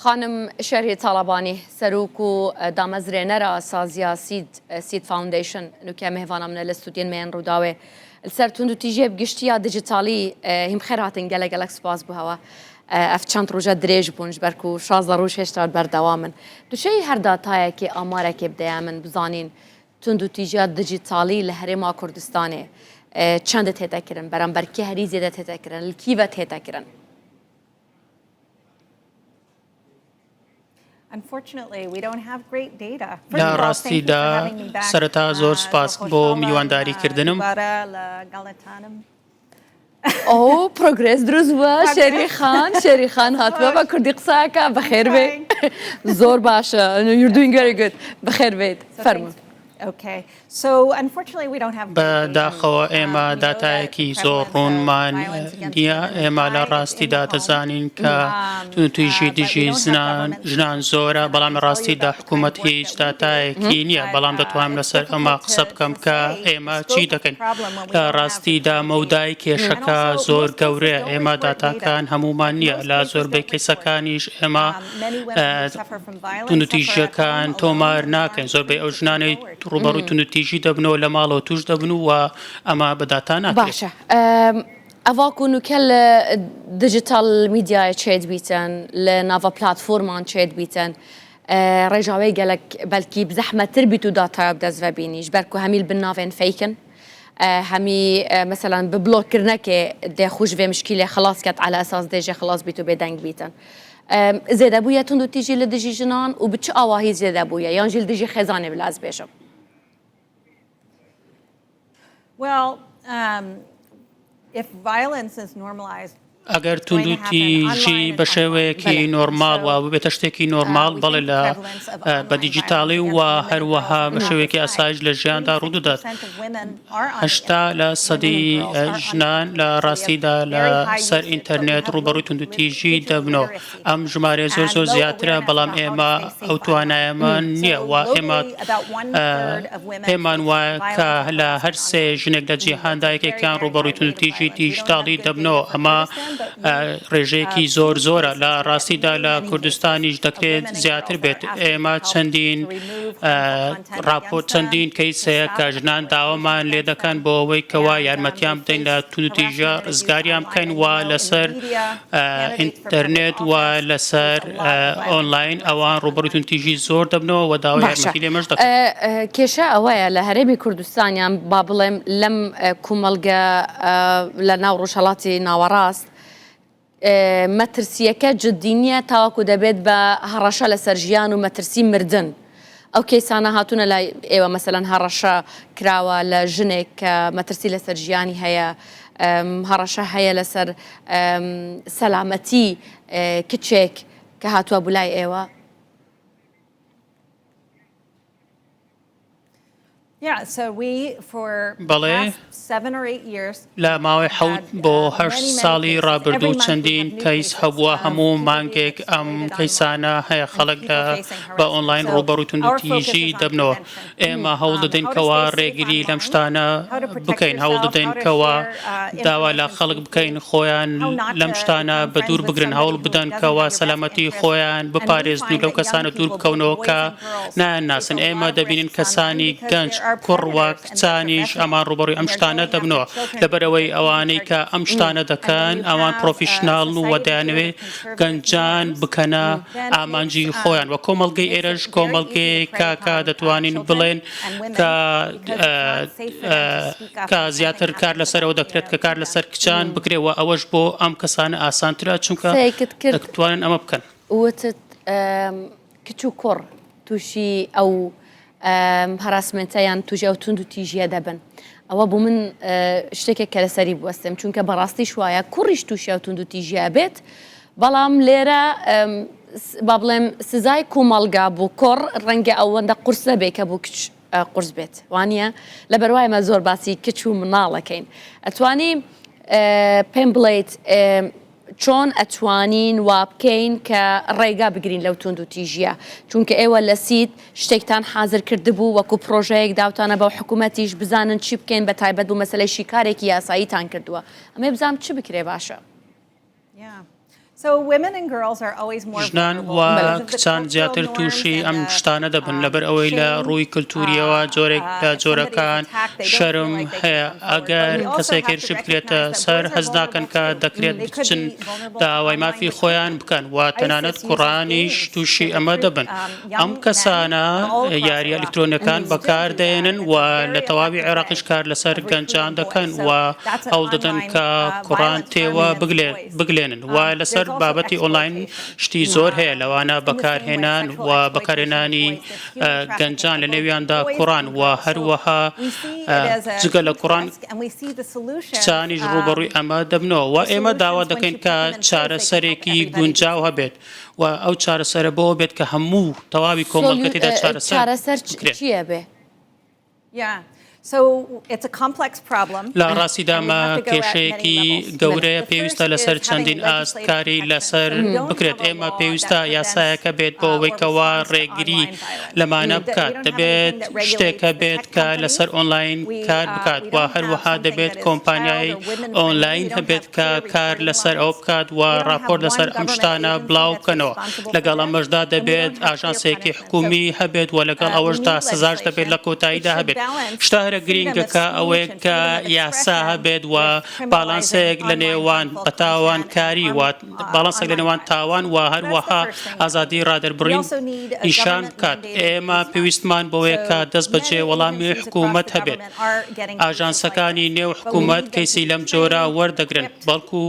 خانم شرحی طالبانی سروک و دامزرینرا سازیا سید فاوندیشن نوکه مهوانا من الاستودین من روداوه السرتون دو تیجی بگشتیا دیجیتالی هم خیراتن گله سپاس بوها اف چند روزه دریج بونج برکو 16 روز هشتاد بردوامن دو شی هر داتایی که آماره که بدیم من بزانین تون دو تیجی دیجیتالی لهرما کردستانه چند تتکرن برام برکی هری زیاده تتکرن الکیوه تتکرن. Unfortunately, we don't have great data. لا راستی دا سرتا زور سپاس بو میوانداری کردنم. او پروگرس دروز و شری خان هاتوا با کردی قصه که بخیر بید زور باشه. You're doing very good. بخیر بید. فرمون. Okay. So unfortunately we don't have بداخو اما داتایکی زورون من نیا اما لراستی دات زانین که تونتیجی دیجی جنان زورا بلام راستی دا حکومت هیچ داتایکی نیا بلام دتوام لسر اما قصب کم که اما چی دکن راستی دا مودای که شکا زور گوره اما داتا کان همومان نیا لازور بکی سکانیش اما تونتیجی کان تومار ناکن زور بی اوجنانی روبروی تونتیجی دبنو لمالو توش دبنو و اما بداتانا باشه اواکو نوکل دیجیتال میدیا چید بیتن لناوا پلاتفورمان چید بیتن رجاوی گلک بلکی بزحمت تربیتو داتا بدز و بینیش برکو همیل بالنافين فيكن همي مثلا ببلوك كرنكي دي خوش في مشكلة خلاص كانت على أساس ديجي خلاص بيتو بدنگ بيتن زيادة بويا تندو تيجي لديجي جنان وبتش آواهي زيادة بويا يانجي لديجي خزانة بلاز بيشم. Well, if violence is normalized, اگر تندوتیجی بشویکی نورمال و بتشتکی نورمال بله لا بدیجیتالی و هر وها بشویکی اساج لجیان دا رودو داد هشتا لصدی جنان لراستی دا لسر اینترنت روبروی تندوتیجی دبنو ام جماره زور زیاتره بلام اما او توانای من نیا و امان و که لهر سه جنگ لجیهان دایی که کان روبروی تندوتیجی دیجیتالی دبنو اما ڕێژەیەکی زۆرە لە ڕاستیدا لە کوردستانیش دەکرێت زیاتر بێت ئێمە چەندین راپۆرت چەندین کەیس هەیە کە ژنان داوامان لێ دەکەن بۆ ئەوەی کەوا یارمەتیان بدەین لە تونوتیژە ڕزگاریان بکەین و لەسەر ئینتەرنێت و لەسەر ئۆنلاین ئەوان ڕوبەڕووی تونوتیژی زۆر دەبنەوە و داوای یارمەتی لێمەش دەکەن. کێشە ئەوەیە لە هەرێمی کوردستانیان با بڵێم لەم کومەلگە لە ناو ڕۆژهەڵاتی ناوەڕاست مەترسیەکە جددی نییە تاواکو دەبێت بە هەڕەشە لەسەر ژیان و مەترسی مردن ئەو کەیسانە هاتوونە لای ئێوە مەسەلەن هەڕەشە کراوە لە ژنێک کە مەترسی لەسەر ژیانی هەیە هەڕەشە هەیە لەسەر سەلامەتی کچێک کە هاتووە بولای ئێوە. Yeah, so we for past 7 or 8 years لا ماوەی حەوت بۆ 8 ساڵی ڕابردوو چەندین کەیس هەبووە هەموو مانگێک ئەم کەیسانە هەیە خەڵک بە ئۆنلاین ڕوبەڕووی تونوتیژی دەبنەوە ئێمە هەوڵ دەدەین کەوا ڕێگری لەم شتانە بکەین هەوڵ دەدەین کەوا داوا لە خەڵک بکەین خۆیان لەم شتانە بە دوور بگرن هەوڵ بدەن کەوا سەلامەتی خۆیان بپارێزن و لەو کەسانە دوور بکەونەوە کە ناناسن ئێمە دەبینین کەسانی گەنج کوڕ و کچانیش ئەمان ڕوبەڕووی ئەم شتانە دەبنەوە لەبەرەوەی ئەوانەی کە ئەم شتانە دەکەن ئەوان پرۆفیشناڵ و وەدایانەوێ گەنجان بکەنە ئامانجی خۆیان و کۆمەڵگەی ئێرەش کۆمەڵگەی کاکە دەتوانین بڵێن کە زیاتر کار لەسەرەوە دەکرێت کە کار لەسەر کچان بکرێەوە ئەوەش بۆ ئەم کەسانە ئاسانترە چونکە دەتوانن ئەمە بکەن. وتت کچ و کوڕ تووشی ئەو هەراسمنتەیان توژە و توندوتیژیە دەبن ئەوە بوو من شتێکێک کە لەسەری بوەستم چونکە بەڕاستی شوایە کوڕیش تووشە و توندوتیژیە بێت بەڵام لێرە با بڵێم سزای کومەڵگا بوو کوڕ ڕەنگە ئەوەندە قورسە بێ کە بوو کچ قورس بێت وانە لەبەروایمە زۆر باسی کچ و مناڵەکەین ئەتوانی پێم بڵێیت چۆن ئەتوانین وا بکەین کە ڕێگا بگرین لەو توندوتیژیە چونکە ئێوە لە سید شتێکتان حازر کردبوو وەکو پرۆژەیەک داوتانە بەو حکوومەتیش بزانن چی بکەین بە تایبەت بوو مەسەلەی شیکارێکی یاساییتان کردووە ئەمێ بزانم چی بکرێ باشە. ژنان و کچان زیاتر تووشی ئەم شتانە دەبن لەبەر ئەوەی لە ڕووی کللتوریەوە جۆرێک لە جۆرەکان شەرم هەیە ئەگەر کەسێک هێرشی بکرێتە سەر هەز ناکەن کە دەکرێت بچن داوای مافی خۆیان بکەن و تەنانەت کوڕانیش تووشی ئەمە دەبن ئەم کەسانە یاری ئەلکترۆنیەکان بەکاردێنن و لە تەواوی عێراقیش کار لەسەر گەنجان دەکەن و هەوڵ دەدەن کە کوڕان تێوە بگلێنن و لەسەر بابەتی ئۆنلاین شتی زۆر هەیە لەوانە بەکارهێنان و بەکارهێنانی گەنجان لە نێویاندا کوڕان و هەروەها جگە لە کوڕان کچانیش ڕوبەڕووی ئەمە دەبنەوە و ئێمە داوا دەکەین کە چارەسەرێکی گونجاو هەبێت و ئەو چارەسەرە بۆ بێت کە هەموو تەواوی کۆمەڵگەتیدا چارەسەر چییە بێ؟ لە ڕاستیدامە کێشەیەکی گەورەیە پێویستە لەسەر چەندین ئاستکاری لەسەر بکرێت ئێمە پێویستە یاسایەکە بێت بۆ ئەوەی کەوا ڕێگری لەمانە بکات دەبێت شتێکە بێت کە لەسەر ئۆنلاین کار بکات و هەروەها دەبێت کۆمپانیای ئۆنلاین هەبێت کە کار لەسەر ئەو بکات و راپۆرت لەسەر ئەم شتانە بڵاو بکەنەوە لەگەڵ ئەمەشدا دەبێت ئاژانسێکی حکومی هەبێت و لەگەڵ ئەوەشدا سزاش دەبێت لە کۆتاییدا هەبێت شتە گرینگەکە ئەوەیە کە یاسا هەبێت و باڵانسێک لە نێوان بەتاوانکاری و باڵانسێک لە نێوان تاوان و هەروەها ئازادی ڕادەربڕین نیشان بکات ئێمە پێویستمان بەوەیە کە دەست بەجێ وەڵامی حکوومەت هەبێت ئاژانسەکانی نێو حکوومەت کەیسی لەم جۆرە وەردەگرن بەڵکو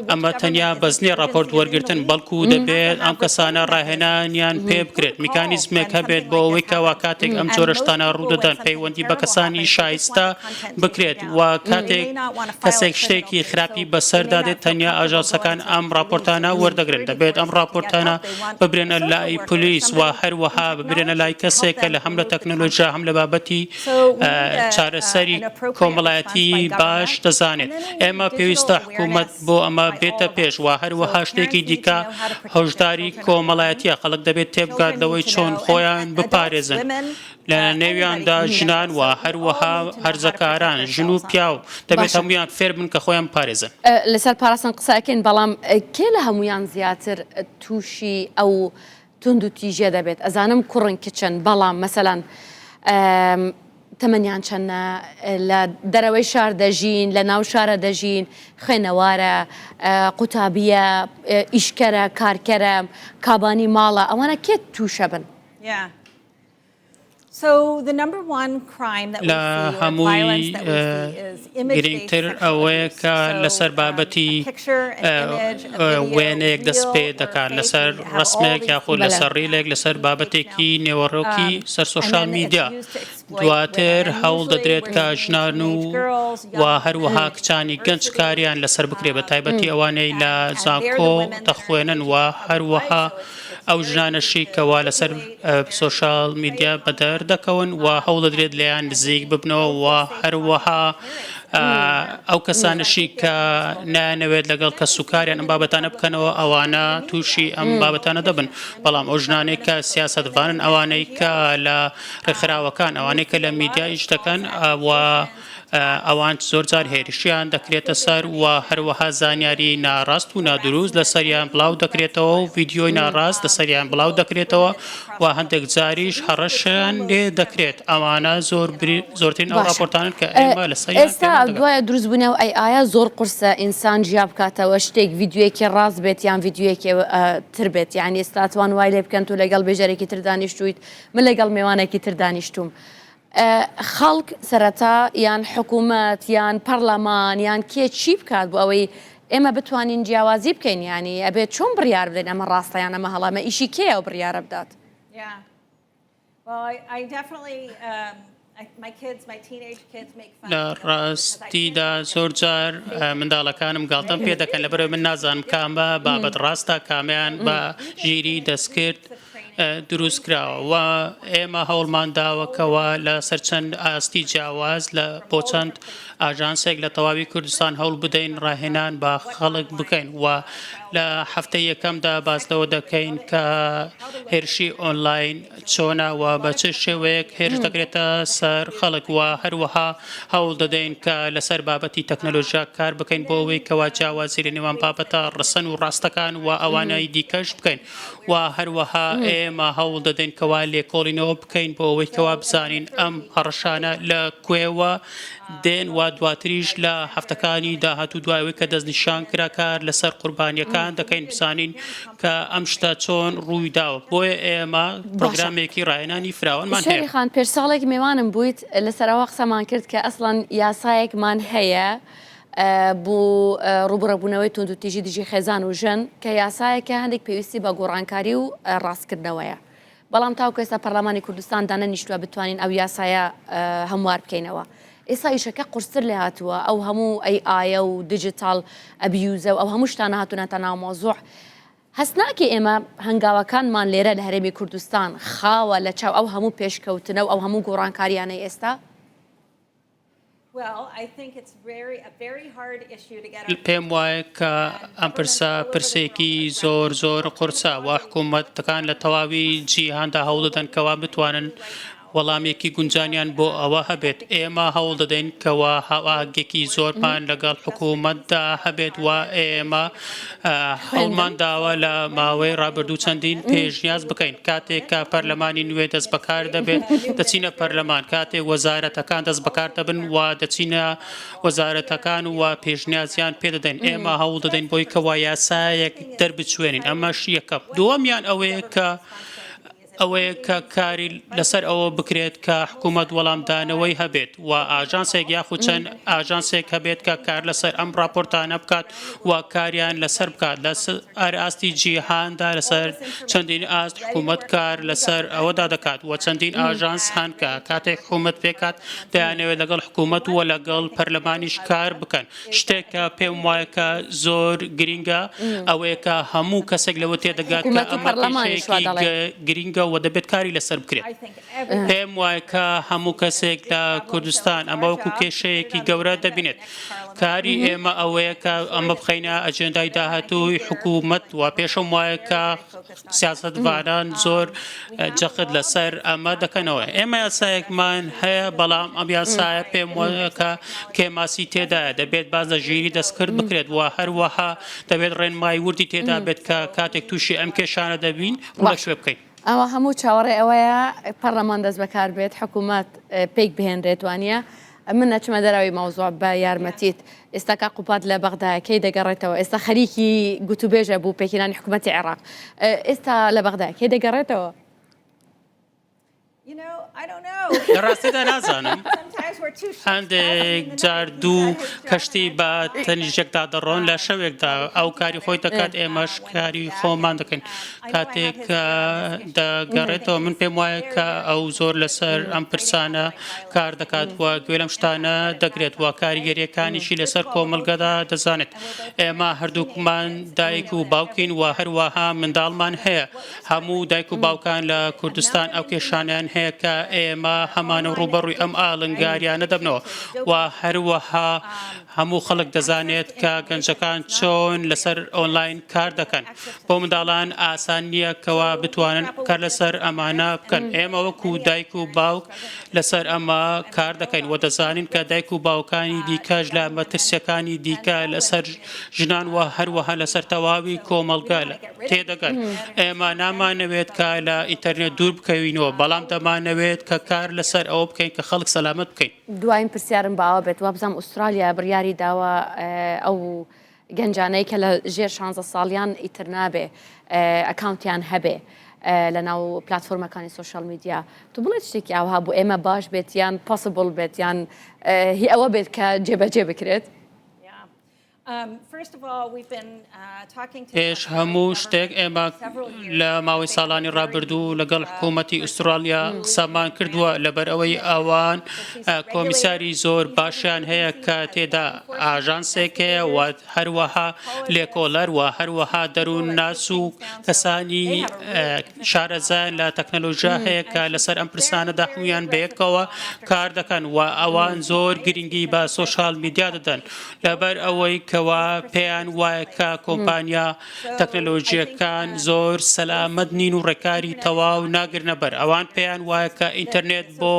ئەمە تەنیا بەزنی راپۆرت وەرگرتن بەڵکو دەبێت ئەم کەسانە ڕاهێنانیان پێ بکرێت میکانیزمێک هەبێت بۆ ئەوەی کەوا کاتێک ئەم جۆرە شتانە ڕوودەدەن پەیوەندی بە کەسانی شایستە بکرێت و کاتێک کەسێک شتێکی خراپی بەسەردادێت تەنیا ئاژانسەکان ئەم راپۆرتانە وەردەگرن دەبێت ئەم راپۆرتانە ببرێنە لای پلیس و هەروەها ببرێنە لای کەسێکە لە هەم لە تەکنۆلۆژیا هەم لە بابەتی چارەسەری کۆمەڵایەتی باش دەزانێت ئێمە پێویستە حکوومەت بۆ ئەمە بێتە پێش و هەروەها شتێکی دیکە هۆشداری کۆمەڵایەتیە خەڵک دەبێت تێبگات لەوەی چۆن خۆیان بپارێزن لە نێویاندا ژنان و هەروەها هەرزەکاران ژن و پیاو دەبێت هەمویان فێر بن کە خۆیان پارێزن لەسەر پاراستن قساکەین بەڵام کێ لە هەمویان زیاتر تووشی ئەو تند و تیژە دەبێت ئەزانم کوڕن کچن بەڵام مەسەلەن تەمەنیان چەندە لە دەرەوەی شار دەژین لە ناو شارە دەژین خوێنەوارە قوتابیە ئیشکەرە کارکەرە کابانی ماڵە ئەوانە کێ تووشە بن لە هەمووی گرنگتر ئەوەیە کە لەسەر بابەتی وێنەیەک دەست پێ دەکات لەسەر ڕسمێک یاخۆ لەسەر ڕیلێک لەسەر بابەتێکی نێوەڕۆکی سەر سۆشال میدیا دواتر هەوڵ دەدرێت کە ژنان و هەروەها کچانی گەنج کاریان لەسەر بکرێ بە تایبەتی ئەوانەی لە زانکۆ دەخوێنن و هەروەها ئەو ژنانەشی کەوا لەسەر سۆشال میدیا بەدەر دەکەون و هەوڵ دەدرێت لەیان نزیک ببنەوە و هەروەها ئەو کەسانشی کە نانەوێت لەگەڵ کە سوکاریان ئەم بابەتانە بکەنەوە ئەوانە تووشی ئەم بابەتانە دەبن بەڵام ئەو ژنانێک کە سیاسەتوانن ئەوانەی کە لە ڕێکخراوەکان ئەوانەی کە لە میدیا ئیش دەکەن ئەوان زۆر جار هێرشیان دەکرێتە سەر و هەروەها زانیاری ناڕاست و نادروست لە سەریان بڵاو دەکرێتەوە و ڤیدیۆی ناڕاست لە سەریان بڵاو دەکرێتەوە و هەندێک جاریش هەڕەشیان لێ دەکرێت ئەوانە زۆرترین ئەو راپۆرتانن کە ئێمە لە سەریان ئێستا دوایە دروستبوونە و ئایا زۆر قورسە ئینسان جیا بکاتەوە شتێک ڤیدیۆیەکی ڕاست بێت یان ڤیدیۆیەکی تر بێت یعنی ئێستا توان وای لێ بکەن و لەگەڵ بێژەرێکی تر دانیشتویت من لەگەڵ میوانێکی تر دانیشتوم خەڵک سەرەتا یان حکوومەت یان پەرلەمان یان کێ چی بکات بۆ ئەوەی ئێمە بتوانین جیاوازی بکەین ینی ئەبێت چۆن بڕیار بدەین ئەمە ڕاستە یان ئەمە هەڵامە ئیشی کێ ئەو بڕیارە بدات لە ڕاستیدا زۆر جار منداڵەکانم گاڵتەم پێ دەکەن لەبەرەوەی من نازانم کامە بابەت ڕاستە کامیان بە ژیری دەستکرد دروست کراوە و ئێمە هەوڵمان داوەکەوە لە سەر چەند ئاستی جیاواز بۆ چەند ئاژانسێک لە تەواوی کوردستان هەوڵ بدەین ڕاهێنان بە خەڵک بکەین و لە هەفتەی یەکەمدا باس لەوە دەکەین کە هێرشی ئۆنلاین چۆنە و بە چ شێوەیەک هێرش دەکرێتە سەر خەڵک و هەروەها هەوڵ دەدەین کە لەسەر بابەتی تەکنەلۆژیا کار بکەین بۆ ئەوەی کەوا جیاوازی لە نێوان بابەتە ڕسەن و ڕاستەکان و ئەوانەی دیکەش بکەین و هەروەها ئێمە هەوڵ دەدەین کەوا لێکۆڵینەوە بکەین بۆ ئەوەی کەوا بزانین ئەم هەڕەشانە لە کوێوە دێن و دواتریش لە هەفتەکانی داهاتوو دوایەوەی کە دەستنیشان کرا کار لەسەر قوربانیەکان دەکەین بزانین کە ئەم شتە چۆن ڕووی داوە بۆیە ئێمە پرۆگرامێکی ڕاهێنانی فراوانمان هەیە. شەریخان پێش ساڵێکی میوانم بوویت لەسەرەوە قسەمان کرد کە ئەسڵەن یاسایەکمان هەیە بۆ ڕوبڕەبوونەوەی توندوتیژی دژی خێزان و ژن کە یاسایەکە هەندێک پێویستی بە گۆڕانکاری و ڕاستکردنەوەیە. بەڵام تاوکو ئێستا پەرلەمانی کوردستان دانەنیشتووە بتوانین ئەو یاسایە هەموار بکەینەوە. ئێستا ئیشەکە قورستر لێ هاتووە ئەو هەموو ئەیە و دیجیتال ئەبیوزە و ئەو هەموو شتانە هاتوونەتە ناو مۆزوع. هەست ناکێ ئێمە هەنگاوەکانمان لێرە لە هەرێمی کوردستان خاوە لە چاو ئەو هەموو پێشکەوتنە و ئەو هەموو گۆڕانکاریانەی ئێستا؟ پێم وایە کە ئەم پرسێکی زۆر قورسە و حکوومەتەکان لە تەواوی جیهاندا هەوڵ دەدەن کەوا بتوانن وەڵامێکی گونجانیان بۆ ئەوە هەبێت. ئێمە هەوڵ دەدەین کەوا هەواگێکی زۆرمان لەگەڵ حکوومەتدا هەبێت و ئێمە هەوڵمان داوە لە ماوەی ڕابردوو چەندین پێشنیاز بکەین. کاتێک کە پەرلەمانی نوێ دەست بەکار دەبێت دەچینە پەرلەمان، کاتێک وەزارەتەکان دەست بەکار دەبن و دەچینە وەزارەتەکان و پێشنیازیان پێدەدەین. ئێمە هەوڵ دەدەین بۆی کەوا یاسایەک دەربچوێنین. ئەمەش یەکەم. دووەمیان ئەوەیە کە کاری لەسەر ئەوە بکرێت کە حکوومەت وەڵامدانەوەی هەبێت و ئاژانسێک یاخود چەند ئاژانسێک هەبێت کە کار لەسەر ئەم راپۆرتانە بکات و کاریان لەسەر بکات. لە ئاستی جیهاندا لەسەر چەندین ئاست حکوومەت کار لەسەر ئەوەدا دەکات و چەندین ئاژانس هەن کە کاتێک حکوومەت پێکات دەیانەوێت لەگەڵ حکوومەت وە لەگەڵ پەرلەمانیش کار بکەن. شتێکە پێم وایە کە زۆر گرینگە ئەوەیە کە هەموو کەسێک لەوە تێدەگات کە ئەمە کێشەیەکی گرینگە و دەبێت کاری لەسەر بکرێت. پێم وایە کە هەموو کەسێک لە کوردستان ئەمە وەکو کێشەیەکی گەورە دەبینێت. کاری ئێمە ئەوەیە کە ئەمە بخەینە ئەجێندای داهاتووی حکوومەت و پێشم وایە کە سیاسەتوانان زۆر جەخت لەسەر ئەمە دەکەنەوە. ئێمە یاسایەکمان هەیە بەڵام ئەم یاسایە پێم وایە کە کێماسی تێدایە دەبێت باز لە ژیری دەستکرد بکرێت و هەروەها دەبێت ڕێنمایی وردی تێدا بێت کە کاتێک تووشی ئەم کێشانە دەبین ڕە شوێ بکەین. ئەوە هەموو چاوەڕێ ئەوەیە پەرلەمان دەست بەکار بێت حکوومەت پێک بهێنرێت وانە من نەچمە دەراوی مەوزوع بە یارمەتیت. ئێستا کا قوپات لە بەغدایەکەی دەگەڕێتەوە. ئێستا خەریکی گوتوبێژە بوو پێکێنانی حکوومەتی عێراق. ئێستا لە بەغدایەکەی دەگەڕێتەوە؟ لە ڕاستیدا نازانم. هەندێک جار دوو کەشتی بە تەنیژێکدا دەڕۆن لە شەوێکدا ئەو کاری خۆی دەکات ئێمەش کاری خۆمان دەکەین. کاتێک دەگەڕێتەوە من پێم وایە کە ئەو زۆر لەسەر ئەم پرسانە کار دەکات و گوێ لەم شتانە دەگرێت و کاریگەریەکانیشی لەسەر کۆمەلگەدا دەزانێت. ئێمە هەردووکمان دایک و باوکین و هەروەها منداڵمان هەیە. هەموو دایک و باوکان لە کوردستان ئەو کێشانیان هەیە کە ئێمە هەمانە ڕوبەڕووی ئەم ئاڵنگاریانە دەبنەوە و هەروەها هەموو خەڵک دەزانێت کە گەنجەکان چۆن لەسەر ئۆنلاین کار دەکەن. بۆ منداڵان ئاسان نییە کەوا بتوانن کار لەسەر ئەمانە بکەن. ئێمە وەکو دایک و باوک لەسەر ئەمە کار دەکەین و دەزانین کە دایک و باوکانی دیکەش لە مەترسیەکانی دیکە لەسەر ژنان و هەروەها لەسەر تەواوی کۆمەڵگە تێدەگەن. ئێمە نامانەوێت کە لە ئینتەرنێت دوور بکەوینەوە بەڵام دەمانەوێت کە کار لەسەر ئەوە بکەین کە خەڵک سەلامەت بکەین. دوایین پرسیارم باوە بێت وابزانام ئوسترالیا بڕیاری داوە ئەو گەنجانەی کە لە ژێر 16 ساڵیان ئیتر نابێ ئەکاونتیان هەبێ لە ناو پلتفۆرمەکانی سوشال میدیا. تو بڵێت شتێکی ئەوها بۆ ئێمە باش بێت یان پاسبل بێت یان هی ئەوە بێت کە جێبەجێ بکرێت؟ First of all, we've been talking to پێش هەموو شتێک ئێمە لە ماوەی ساڵانی ڕابردوو لەگەڵ حکوومەتی ئوسترالیا قسەمان کردووە لەبەر ئەوەی ئەوان کۆمیساری زۆر باشیان هەیە کە تێدا ئاژانسێک هەیە و هەروەها لێکۆڵەر و هەروەها دەروون ناس و کەسانی شارەزای لە تەکنەلۆژیا هەیە کە لەسەر ئەم پرسانەدا هەمویان بەیەکەوە کار دەکەن و ئەوان زۆر گرنگی بە سۆشال میدیا دەدەن لەبەر ئەوەی کەوا پێیان وایە کە کۆمپانیا تەکنەلۆژیەکان زۆر سەلامەت نین و ڕێکاری تەواو ناگرنە بەر ئەوان پێیان وایە کە ئینتەرنێت بۆ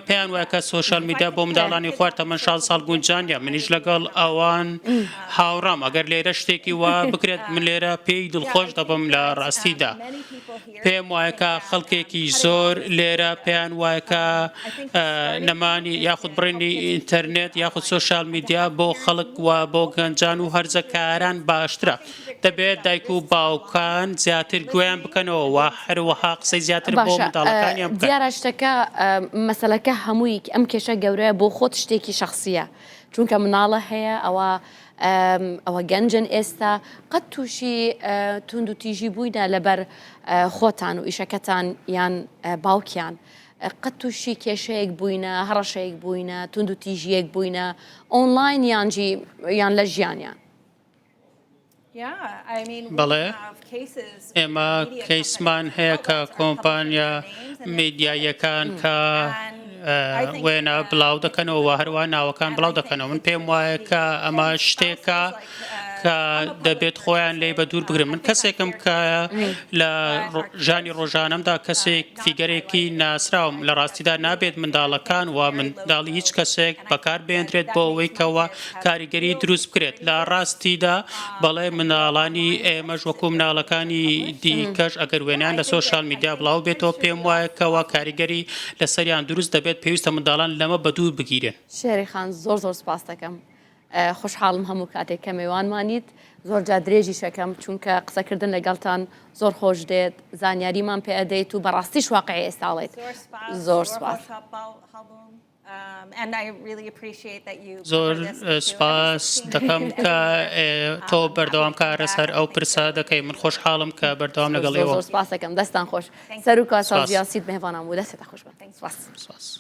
پێیان وایە کە سۆشال میدیا بۆ منداڵانی خوارد تەمەن 16 ساڵ گونجانیە منیش لەگەڵ ئەوان هاوڕام ئەگەر لێرە شتێکی وا بکرێت من لێرە پێی دڵخۆش دەبم لە ڕاستیدا پێم وایە کە خەڵکێکی زۆر لێرە پێیان وایە کە نەمانی یاخود بڕێنی ئینتەرنێت یاخود سۆشال میدیا بۆ خەڵک و بۆ گەنجان و هەرزەکاران باشترە دەبێت دایک و باوکان زیاتر گوێیان بکەنەوە و هەروەها قسەی زیاتر بۆ منداڵەکانیان بکەن. دیارە شتەکە مەسەلەکە هەمووی ئەم کێشە گەورەیە بۆ خۆت شتێکی شخصیە چونکە مناڵە هەیە ئەوە گەنجن ئێستا قەت تووشی تونند و تیژی بووینە لەبەر خۆتان و ئیشەکەتان یان باوکیان قەت تووشی کێشەیەک بووینە هەڕەشەیەک بووینە تونند و تیژیەک بووینە ئۆنلاین یان لە ژیانیان. بەڵێ ئێمە کەیسمان هەیە کە کۆمپانیا میدیایەکان کە وێنە بڵاو دەکەنەوە و هەروە ناوەکان بڵاو دەکەنەوە من پێم وایە کە ئەمە شتێکە کە دەبێت خۆیان لێ بە دوور بگرن من کەسێکم کە لە ژانی ڕۆژانەمدا کەسێک فیگەرێکی ناسراوم لە ڕاستیدا نابێت منداڵەکان و منداڵی هیچ کەسێک بەکار بێنرێت بۆ ئەوەی کەوە کاریگەری دروست بکرێت لە ڕاستیدا بەڵێ مناڵانی ئێمەش وەکو مناڵەکانی دیکەش ئەگەر وێنیان لە سۆشال میدیا بڵاو بێتەوە پێم وایە کەوە کاریگەری لەسەریان دروست دەبێت پێویستە منداڵان لەمە بە دوور بگیرێن. شێری خان زۆر سپاس دەکەم. خوشحاڵم هەموو کاتێک کە میوانمانیت زۆر جا درێژی شەکەم چونکە قسەکردن لەگەڵتان زۆر خۆش دێت زانیاریمان پێ ئەدەیت و بەڕاستیش واقعی ئێستاڵێت زۆر سپاس. زۆر سپاس دەکەم کە تۆ بەردەوام کارە سەر ئەو پرسە دەکەی من خۆشحاڵم کە بەردەوام لەگەڵ ئێوە زۆر سپاس دەکەم دەستان خۆش سەر و کاسە زیاسیت مهێوانم و دەستێتە خۆش بن. سپاس.